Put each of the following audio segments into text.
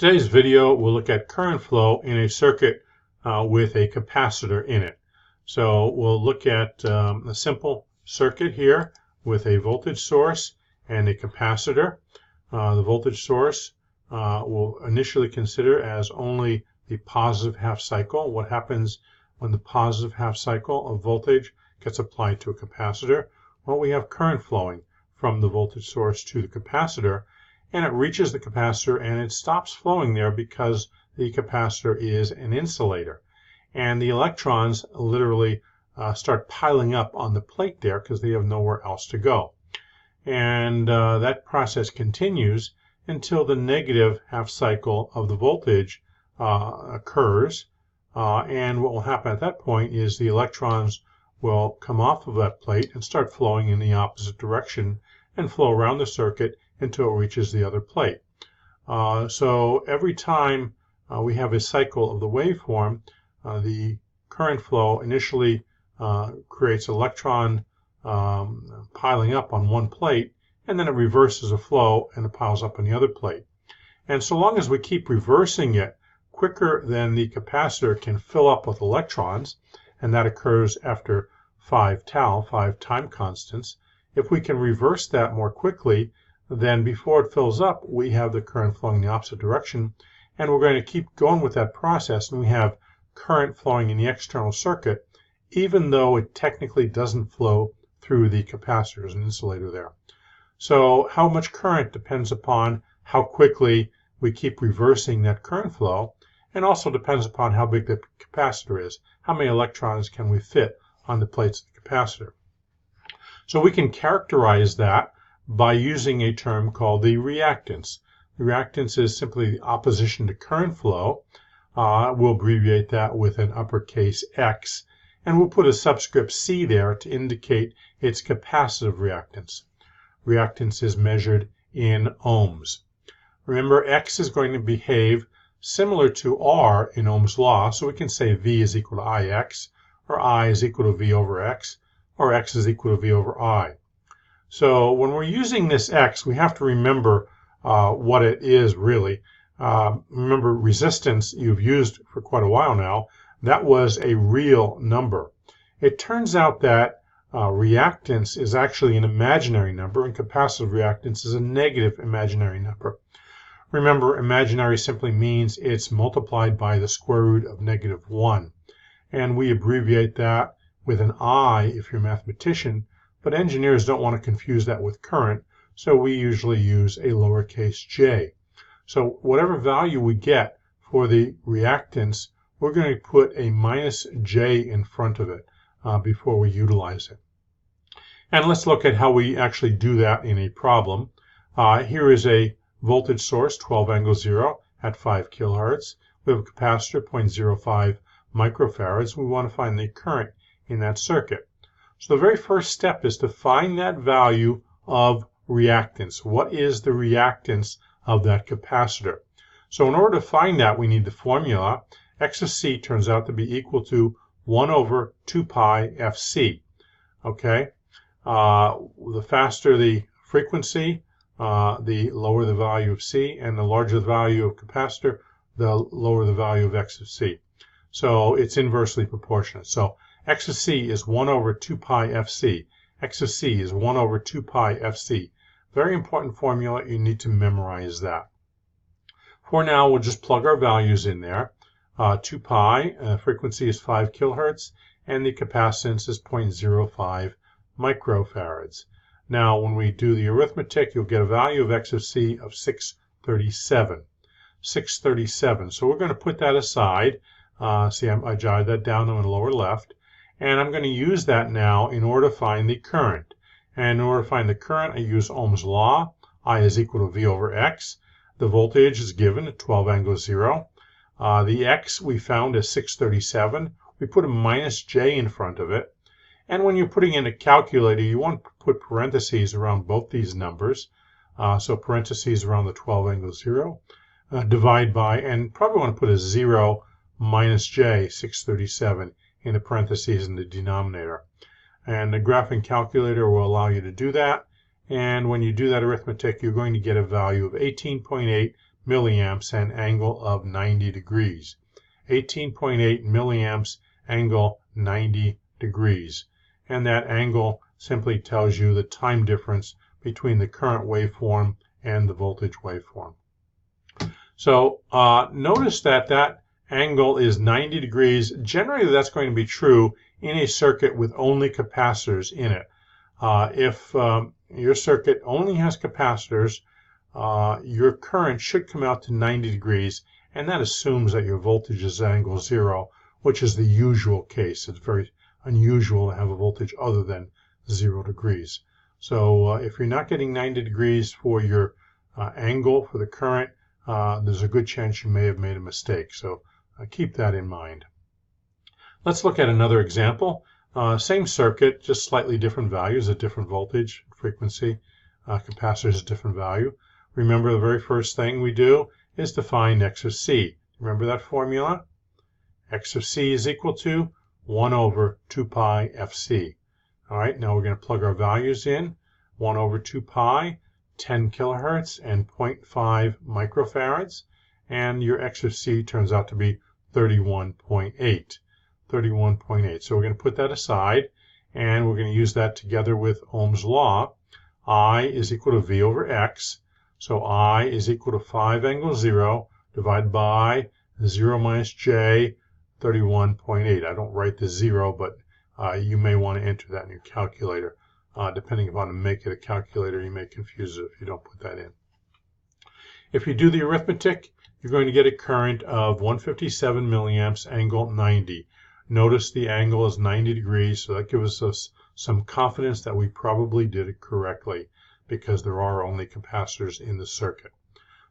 Today's video will look at current flow in a circuit with a capacitor in it. So we'll look at a simple circuit here with a voltage source and a capacitor. The voltage source we'll initially consider as only the positive half cycle. What happens when the positive half cycle of voltage gets applied to a capacitor? Well, we have current flowing from the voltage source to the capacitor, and it reaches the capacitor and it stops flowing there because the capacitor is an insulator. And the electrons literally start piling up on the plate there because they have nowhere else to go. And that process continues until the negative half cycle of the voltage occurs. And what will happen at that point is the electrons will come off of that plate and start flowing in the opposite direction and flow around the circuit until it reaches the other plate. So every time we have a cycle of the waveform, the current flow initially creates electron piling up on one plate, and then it reverses the flow and it piles up on the other plate. And so long as we keep reversing it quicker than the capacitor can fill up with electrons, and that occurs after 5 tau, 5 time constants, if we can reverse that more quickly, then before it fills up, we have the current flowing in the opposite direction, and we're going to keep going with that process, and we have current flowing in the external circuit, even though it technically doesn't flow through the capacitor as an insulator there. So how much current depends upon how quickly we keep reversing that current flow, and also depends upon how big the capacitor is. How many electrons can we fit on the plates of the capacitor? So we can characterize that by using a term called the reactance. The reactance is simply the opposition to current flow. We'll abbreviate that with an uppercase X, and we'll put a subscript C there to indicate its capacitive reactance. Reactance is measured in ohms. Remember, X is going to behave similar to R in Ohm's law, so we can say V is equal to IX, or I is equal to V over X, or X is equal to V over I. So when we're using this X, we have to remember what it is really. Remember, resistance you've used for quite a while now, that was a real number. It turns out that reactance is actually an imaginary number, and capacitive reactance is a negative imaginary number. Remember, imaginary simply means it's multiplied by the square root of -1. And we abbreviate that with an I if you're a mathematician, but engineers don't want to confuse that with current, so we usually use a lowercase j. So whatever value we get for the reactance, we're going to put a minus j in front of it before we utilize it. And let's look at how we actually do that in a problem. Here is a voltage source, 12 angle 0 at 5 kilohertz. We have a capacitor, 0.05 microfarads. We want to find the current in that circuit. So the very first step is to find that value of reactance. What is the reactance of that capacitor? So in order to find that, we need the formula. X of C turns out to be equal to 1 over 2 pi FC. Okay? The faster the frequency, the lower the value of C, and the larger the value of capacitor, the lower the value of X of C. So it's inversely proportionate. So X of C is 1 over 2 pi FC. X of C is 1 over 2 pi FC. Very important formula. You need to memorize that. For now, we'll just plug our values in there. 2 pi, frequency is 5 kilohertz, and the capacitance is 0.05 microfarads. Now, when we do the arithmetic, you'll get a value of X of C of 637. 637. So we're going to put that aside. See, I jotted that down in the lower left. And I'm going to use that now in order to find the current. And in order to find the current, I use Ohm's law. I is equal to V over X. The voltage is given at 12 angle 0. The X we found is 637. We put a minus J in front of it. And when you're putting in a calculator, you want to put parentheses around both these numbers. So parentheses around the 12 angle 0. Divide by, and probably want to put a 0 minus J, 637, in the parentheses in the denominator. And the graphing calculator will allow you to do that. And when you do that arithmetic, you're going to get a value of 18.8 milliamps and angle of 90 degrees. 18.8 milliamps, angle 90 degrees. And that angle simply tells you the time difference between the current waveform and the voltage waveform. So notice that that angle is 90 degrees. Generally, that's going to be true in a circuit with only capacitors in it. If your circuit only has capacitors, your current should come out to 90 degrees, and that assumes that your voltage is at angle 0, which is the usual case. It's very unusual to have a voltage other than 0 degrees. So if you're not getting 90 degrees for your angle for the current, there's a good chance you may have made a mistake. So keep that in mind. Let's look at another example. Same circuit, just slightly different values, a different voltage, frequency. Capacitors, a different value. Remember, the very first thing we do is to find X of C. Remember that formula? X of C is equal to 1 over 2 pi FC. All right, now we're going to plug our values in. 1 over 2 pi, 10 kilohertz, and 0.5 microfarads. And your X of C turns out to be 31.8. 31.8. So we're going to put that aside, and we're going to use that together with Ohm's law. I is equal to V over X. So I is equal to 5 angle 0 divided by 0 minus J, 31.8. I don't write the 0, but you may want to enter that in your calculator. Depending upon the make of the calculator, you may confuse it if you don't put that in. If you do the arithmetic, you're going to get a current of 157 milliamps, angle 90. Notice the angle is 90 degrees, so that gives us some confidence that we probably did it correctly because there are only capacitors in the circuit.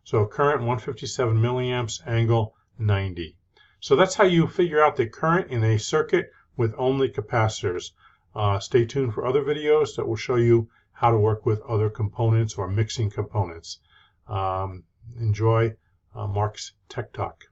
So current 157 milliamps, angle 90. So that's how you figure out the current in a circuit with only capacitors. Stay tuned for other videos that will show you how to work with other components or mixing components. Enjoy Mark's Tech Talk.